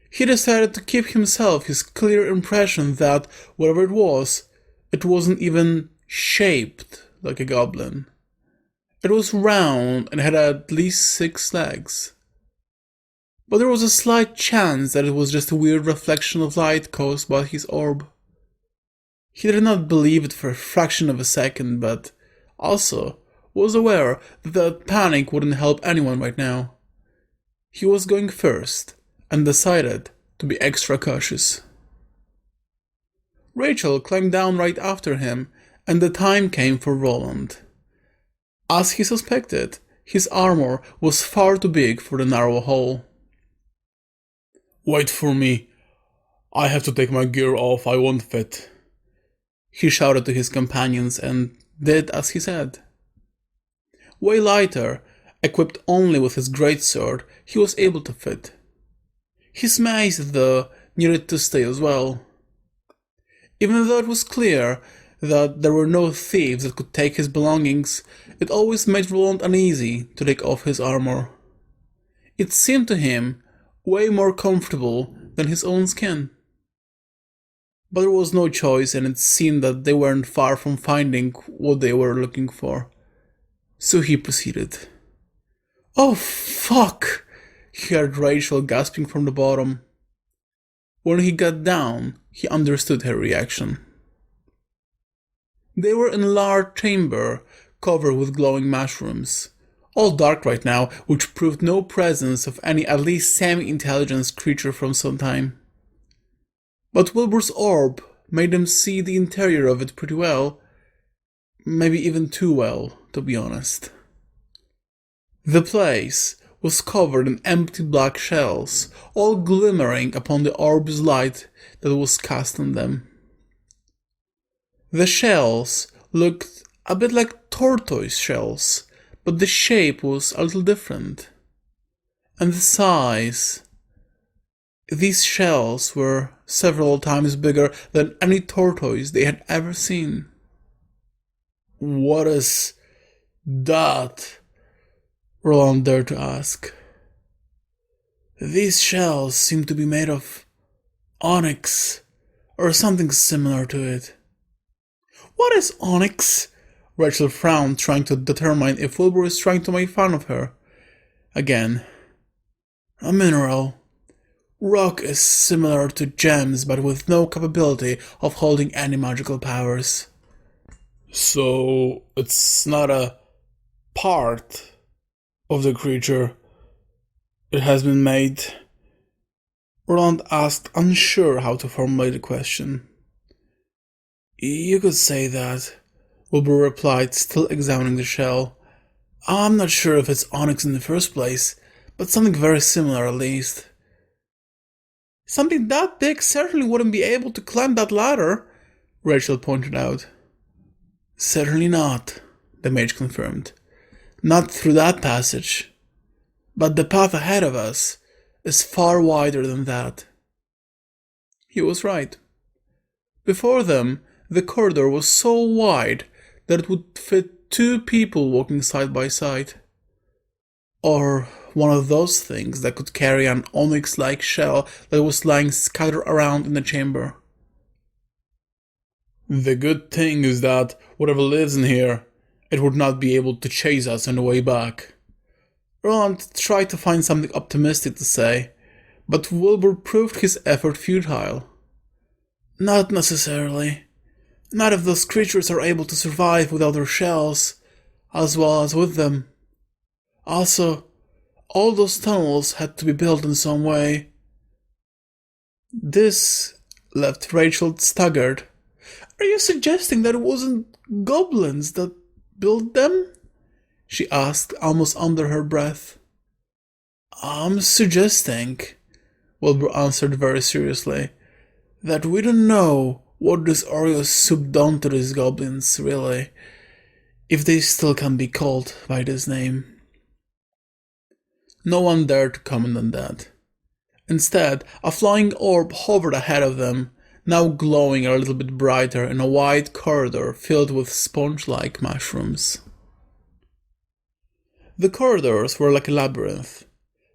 He decided to keep himself his clear impression that, whatever it wasn't even shaped like a goblin. It was round and had at least 6 legs. But there was a slight chance that it was just a weird reflection of light caused by his orb. He did not believe it for a fraction of a second, but also was aware that panic wouldn't help anyone right now. He was going first, and decided to be extra cautious. Rachel climbed down right after him, and the time came for Roland. As he suspected, his armor was far too big for the narrow hole. "Wait for me. I have to take my gear off, I won't fit," he shouted to his companions, and did as he said. Way lighter, equipped only with his greatsword, he was able to fit. His mace, though, needed to stay as well. Even though it was clear that there were no thieves that could take his belongings, it always made Roland uneasy to take off his armor. It seemed to him way more comfortable than his own skin. But there was no choice, and it seemed that they weren't far from finding what they were looking for. So he proceeded. "Oh, fuck!" he heard Rachel gasping from the bottom. When he got down, he understood her reaction. They were in a large chamber covered with glowing mushrooms, all dark right now, which proved no presence of any at least semi-intelligent creature from some time. But Wilbur's orb made them see the interior of it pretty well, maybe even too well, to be honest. The place was covered in empty black shells, all glimmering upon the orb's light that was cast on them. The shells looked a bit like tortoise shells, but the shape was a little different. And the size... These shells were several times bigger than any tortoise they had ever seen. "What is that?" Roland dared to ask. "These shells seem to be made of onyx, or something similar to it." "What is onyx?" Rachel frowned, trying to determine if Wilbur was trying to make fun of her. Again. "A mineral. Rock is similar to gems, but with no capability of holding any magical powers." "So it's not a part of the creature. It has been made?" Roland asked, unsure how to formulate the question. "You could say that," Wilbur replied, still examining the shell. "I'm not sure if it's onyx in the first place, but something very similar at least." "Something that big certainly wouldn't be able to climb that ladder," Rachel pointed out. "Certainly not," the mage confirmed. "Not through that passage. But the path ahead of us is far wider than that." He was right. Before them, the corridor was so wide that it would fit 2 people walking side by side. Or one of those things that could carry an onyx-like shell that was lying scattered around in the chamber. "The good thing is that whatever lives in here, it would not be able to chase us on the way back." Roland tried to find something optimistic to say, but Wilbur proved his effort futile. "Not necessarily. Not if those creatures are able to survive without their shells, as well as with them. Also, all those tunnels had to be built in some way." This left Rachel staggered. "Are you suggesting that it wasn't goblins that built them?" she asked, almost under her breath. "I'm suggesting," Wilbur answered very seriously, "that we don't know what this Auriel soup done to these goblins, really, if they still can be called by this name." No one dared to comment on that. Instead, a flying orb hovered ahead of them, now glowing a little bit brighter in a wide corridor filled with sponge-like mushrooms. The corridors were like a labyrinth,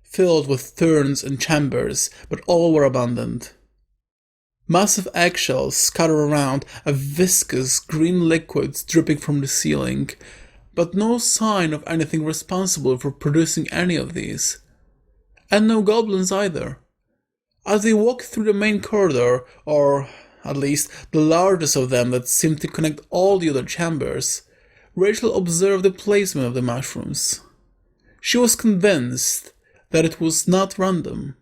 filled with turns and chambers, but all were abandoned. Massive eggshells scattered around, a viscous green liquid dripping from the ceiling, but no sign of anything responsible for producing any of these. And no goblins either. As they walked through the main corridor, or at least the largest of them that seemed to connect all the other chambers, Rachel observed the placement of the mushrooms. She was convinced that it was not random.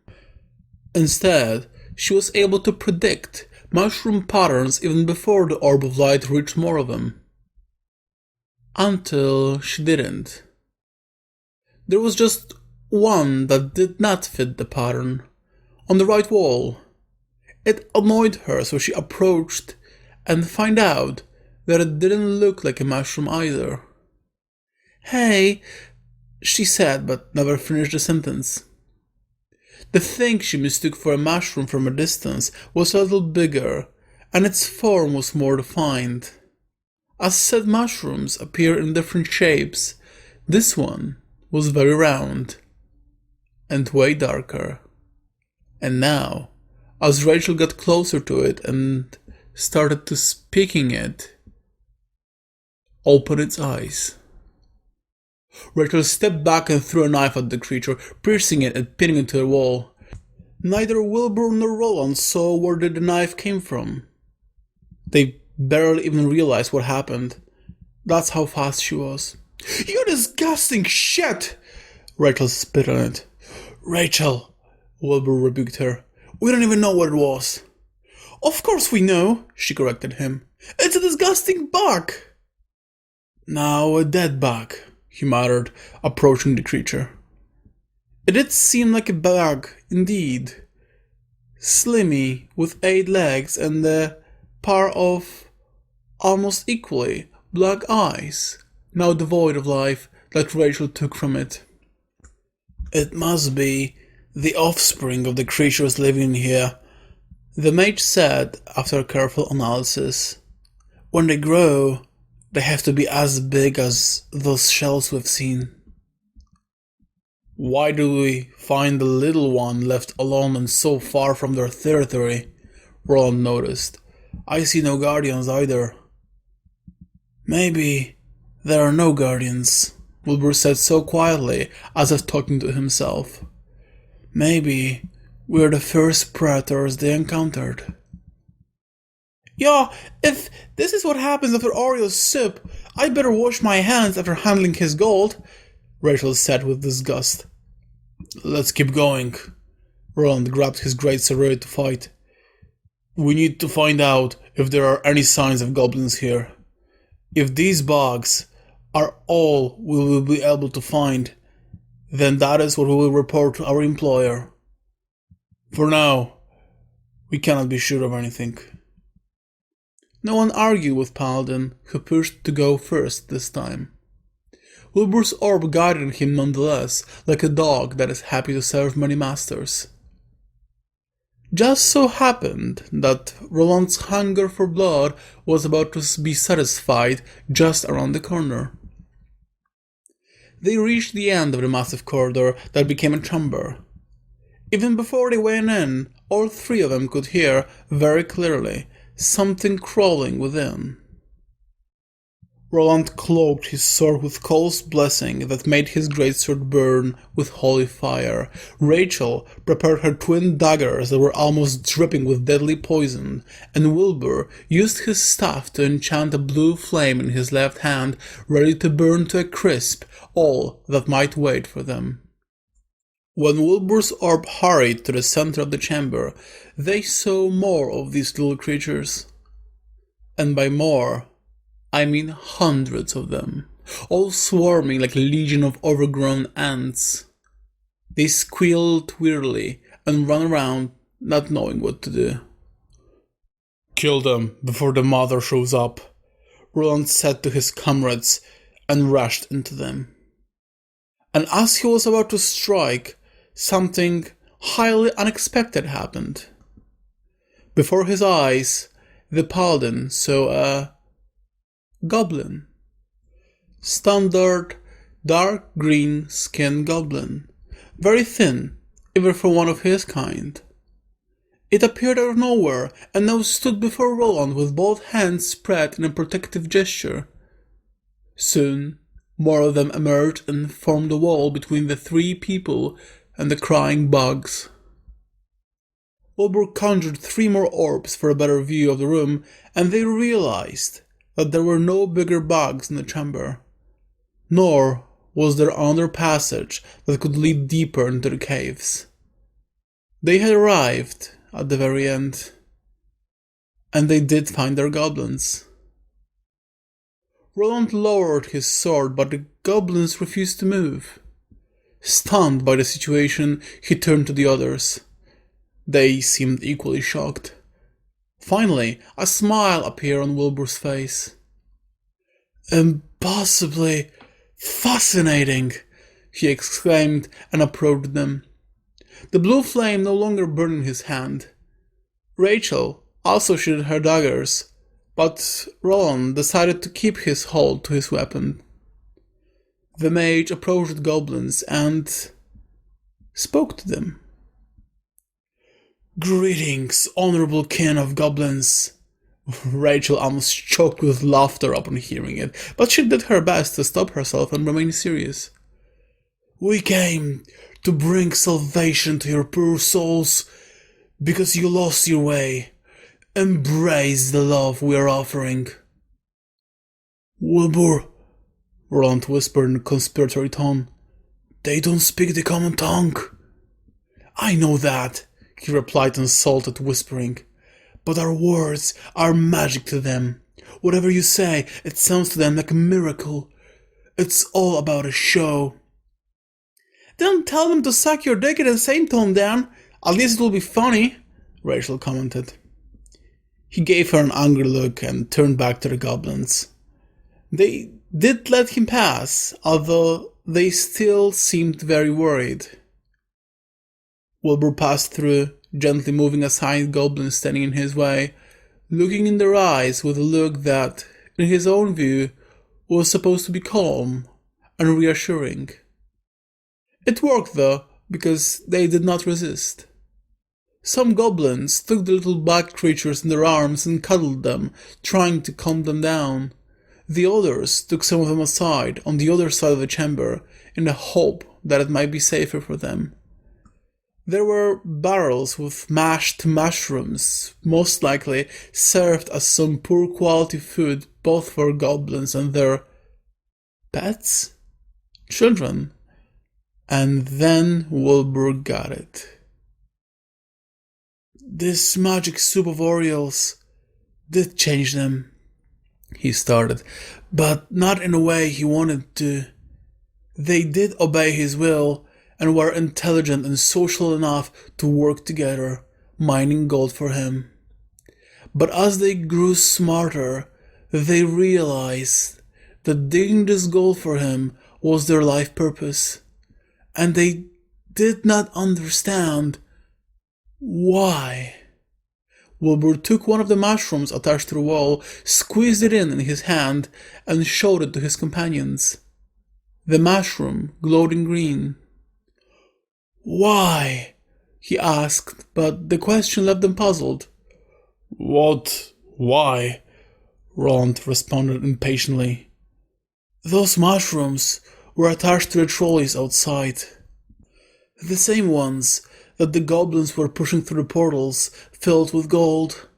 Instead, she was able to predict mushroom patterns even before the orb of light reached more of them. Until she didn't. There was just one that did not fit the pattern, on the right wall. It annoyed her, so she approached and found out that it didn't look like a mushroom either. "Hey," she said, but never finished the sentence. The thing she mistook for a mushroom from a distance was a little bigger, and its form was more defined. As said mushrooms appear in different shapes, this one was very round and way darker. And now, as Rachel got closer to it and started to speaking it, opened its eyes. Rachel stepped back and threw a knife at the creature, piercing it and pinning it to the wall. Neither Wilbur nor Roland saw where the knife came from. They barely even realized what happened. That's how fast she was. "You disgusting shit!" Rachel spit on it. "Rachel," Wilbur rebuked her, "we don't even know what it was." "Of course we know," she corrected him. "It's a disgusting bug." "No, a dead bug," he muttered, approaching the creature. It did seem like a bug, indeed. Slimy, with 8 legs and a pair of almost equally black eyes, now devoid of life, that Rachel took from it. "It must be the offspring of the creatures living here, the mage said after a careful analysis. When they grow, they have to be as big as those shells we've seen. Why do we find the little one left alone and so far from their territory? Roland noticed. I see no guardians either. Maybe there are no guardians, Wilbur said so quietly, as if talking to himself. Maybe we're the first predators they encountered. Yeah, if this is what happens after Auriel's soup, I'd better wash my hands after handling his gold, Rachel said with disgust. Let's keep going. Roland grabbed his great sword ready to fight. We need to find out if there are any signs of goblins here. If these bugs are all we will be able to find, then that is what we will report to our employer. For now, we cannot be sure of anything. No one argued with Paladin, who pushed to go first this time. Wilbur's orb guided him nonetheless, like a dog that is happy to serve many masters. Just so happened that Roland's hunger for blood was about to be satisfied just around the corner. They reached the end of the massive corridor that became a chamber. Even before they went in, all three of them could hear very clearly something crawling within. Roland cloaked his sword with Cole's blessing that made his greatsword burn with holy fire. Rachel prepared her twin daggers that were almost dripping with deadly poison, and Wilbur used his staff to enchant a blue flame in his left hand, ready to burn to a crisp all that might wait for them. When Wilbur's orb hurried to the center of the chamber, they saw more of these little creatures. And by more, I mean hundreds of them, all swarming like a legion of overgrown ants. They squealed weirdly and ran around, not knowing what to do. Kill them before the mother shows up, Roland said to his comrades and rushed into them. And as he was about to strike, something highly unexpected happened. Before his eyes, the Paladin saw a goblin. Standard dark green skinned goblin, very thin, even for one of his kind. It appeared out of nowhere and now stood before Roland with both hands spread in a protective gesture. Soon, more of them emerged and formed a wall between the three people and the crying bugs. Wilbur conjured 3 more orbs for a better view of the room, and they realized that there were no bigger bugs in the chamber, nor was there another passage that could lead deeper into the caves. They had arrived at the very end, and they did find their goblins. Roland lowered his sword, but the goblins refused to move. Stunned by the situation, he turned to the others. They seemed equally shocked. Finally, a smile appeared on Wilbur's face. "Impossibly fascinating!" he exclaimed and approached them. The blue flame no longer burned in his hand. Rachel also sheathed her daggers, but Roland decided to keep his hold to his weapon. The mage approached the goblins and spoke to them. "Greetings, honorable kin of goblins." Rachel almost choked with laughter upon hearing it, but she did her best to stop herself and remain serious. "We came to bring salvation to your poor souls because you lost your way. Embrace the love we are offering." "Wilbur," Roland whispered in a conspiratory tone, "they don't speak the common tongue." "I know that," he replied, insulted, whispering, "but our words are magic to them. Whatever you say, it sounds to them like a miracle. It's all about a show." "Don't tell them to suck your dick in the same tone, Dan. At least it will be funny," Rachel commented. He gave her an angry look and turned back to the goblins. They did let him pass, although they still seemed very worried. Wilbur passed through, gently moving aside goblins standing in his way, looking in their eyes with a look that, in his own view, was supposed to be calm and reassuring. It worked, though, because they did not resist. Some goblins took the little black creatures in their arms and cuddled them, trying to calm them down. The others took some of them aside, on the other side of the chamber, in the hope that it might be safer for them. There were barrels with mashed mushrooms, most likely served as some poor quality food both for goblins and their pets? Children. And then Wilbur got it. This magic soup of Auriel's did change them, he started, but not in a way he wanted to. They did obey his will and were intelligent and social enough to work together, mining gold for him. But as they grew smarter, they realized that digging this gold for him was their life purpose, and they did not understand why. Wilbur took one of the mushrooms attached to the wall, squeezed it in his hand, and showed it to his companions. The mushroom glowed in green. Why? He asked, but the question left them puzzled. What? Why? Roland responded impatiently. Those mushrooms were attached to the trolleys outside. The same ones that the goblins were pushing through the portals filled with gold.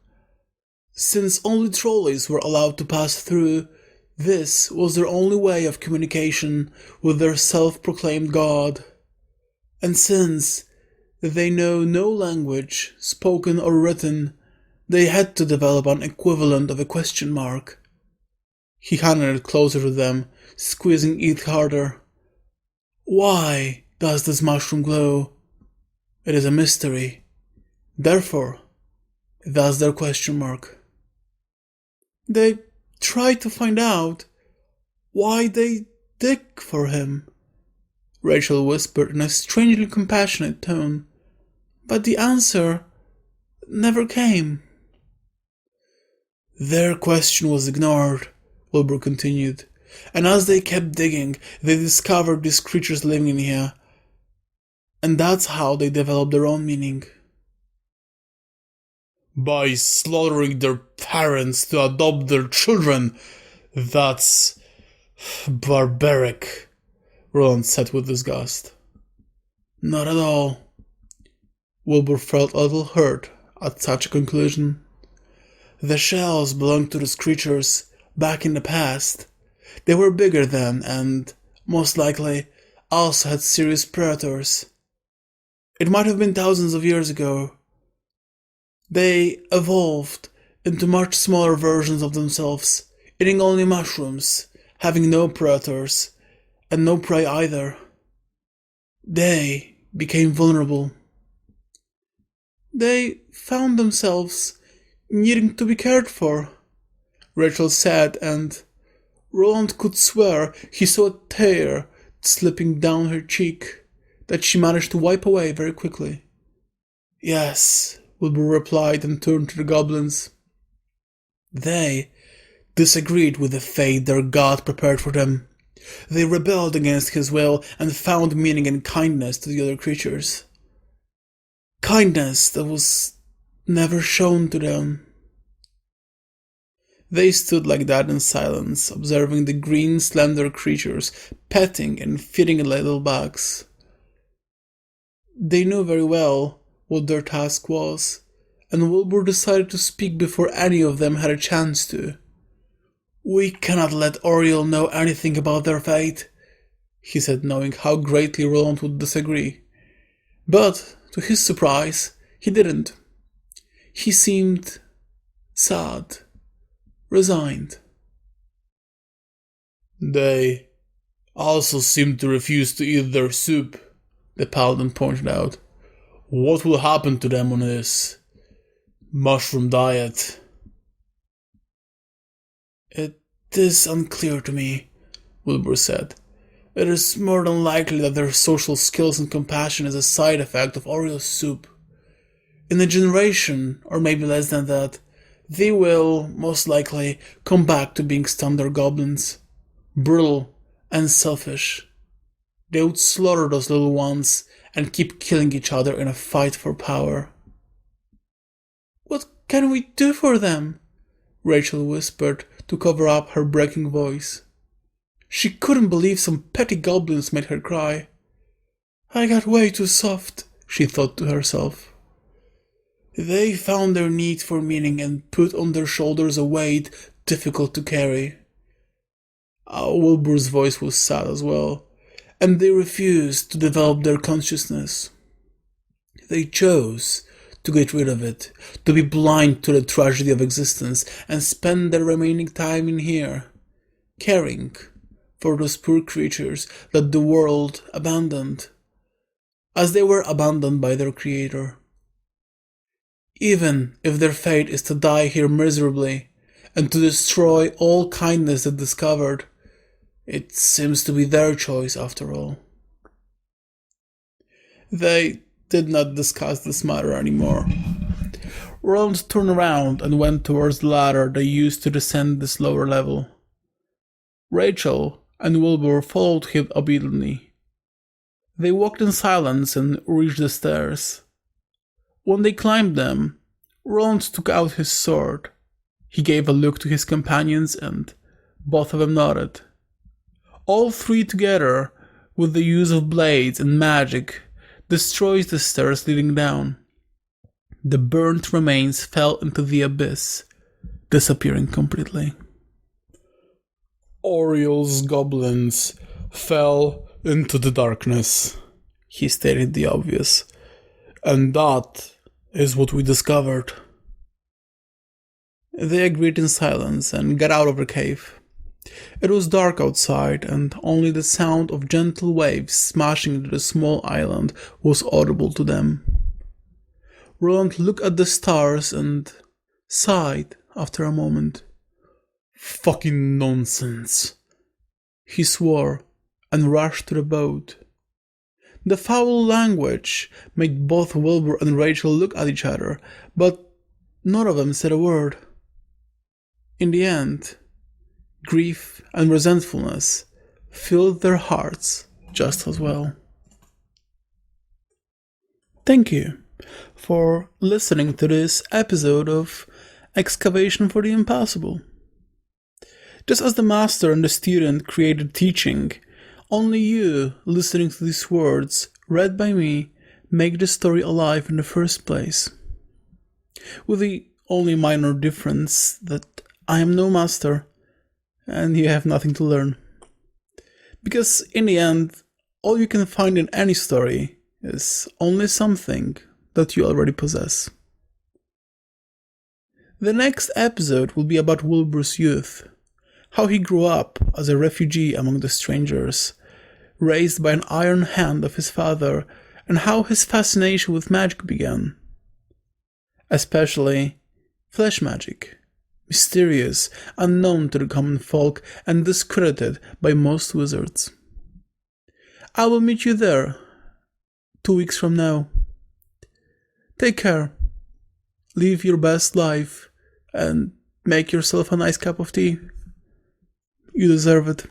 Since only trolleys were allowed to pass through, this was their only way of communication with their self-proclaimed god. And since they know no language, spoken or written, they had to develop an equivalent of a question mark. He handed it closer to them, squeezing it harder. Why does this mushroom glow? It is a mystery. Therefore, that's their question mark. They tried to find out why they dig for him, Rachel whispered in a strangely compassionate tone, but the answer never came. Their question was ignored, Wilbur continued, and as they kept digging, they discovered these creatures living in here. And that's how they developed their own meaning. By slaughtering their parents to adopt their children, that's barbaric, Roland said with disgust. Not at all. Wilbur felt a little hurt at such a conclusion. The shells belonged to those creatures back in the past. They were bigger then and, most likely, also had serious predators. It might have been thousands of years ago. They evolved into much smaller versions of themselves, eating only mushrooms, having no predators, and no prey either. They became vulnerable. They found themselves needing to be cared for, Rachel said, and Roland could swear he saw a tear slipping down her cheek that she managed to wipe away very quickly. Yes, Wilbur replied and turned to the goblins. They disagreed with the fate their god prepared for them. They rebelled against his will and found meaning in kindness to the other creatures. Kindness that was never shown to them. They stood like that in silence, observing the green, slender creatures petting and feeding little bugs. They knew very well what their task was, and Wilbur decided to speak before any of them had a chance to. We cannot let Auriel know anything about their fate, he said, knowing how greatly Roland would disagree. But, to his surprise, he didn't. He seemed sad, resigned. They also seem to refuse to eat their soup, the paladin pointed out. What will happen to them on this mushroom diet? It is unclear to me, Wilbur said, It is more than likely that their social skills and compassion is a side effect of Auriel's soup. In a generation, or maybe less than that, they will, most likely, come back to being standard goblins. Brutal and selfish. They would slaughter those little ones and keep killing each other in a fight for power. "What can we do for them?" Rachel whispered to cover up her breaking voice. She couldn't believe some petty goblins made her cry. "I got way too soft," she thought to herself. They found their need for meaning and put on their shoulders a weight difficult to carry. Wilbur's voice was sad as well, and they refused to develop their consciousness. They chose to get rid of it, to be blind to the tragedy of existence, and spend their remaining time in here, caring for those poor creatures that the world abandoned, as they were abandoned by their creator. Even if their fate is to die here miserably, and to destroy all kindness they discovered, it seems to be their choice after all. They did not discuss this matter anymore. Roland turned around and went towards the ladder they used to descend this lower level. Rachel and Wilbur followed him obediently. They walked in silence and reached the stairs. When they climbed them, Roland took out his sword. He gave a look to his companions and both of them nodded. All three together, with the use of blades and magic, destroyed the stairs leading down. The burnt remains fell into the abyss, disappearing completely. "Auriel's goblins fell into the darkness," he stated the obvious. "And that is what we discovered." They agreed in silence and got out of the cave. It was dark outside, and only the sound of gentle waves smashing into the small island was audible to them. Roland looked at the stars and sighed after a moment. "Fucking nonsense," he swore and rushed to the boat. The foul language made both Wilbur and Rachel look at each other, but none of them said a word. In the end, grief and resentfulness filled their hearts just as well. Thank you for listening to this episode of Excavation for the Impossible. Just as the master and the student created teaching, only you, listening to these words, read by me, make the story alive in the first place. With the only minor difference that I am no master, and you have nothing to learn. Because in the end, all you can find in any story is only something that you already possess. The next episode will be about Wilbur's youth, how he grew up as a refugee among the strangers, raised by an iron hand of his father, and how his fascination with magic began. Especially flesh magic, mysterious, unknown to the common folk, and discredited by most wizards. I will meet you there 2 weeks from now. Take care, live your best life, and make yourself a nice cup of tea. You deserve it.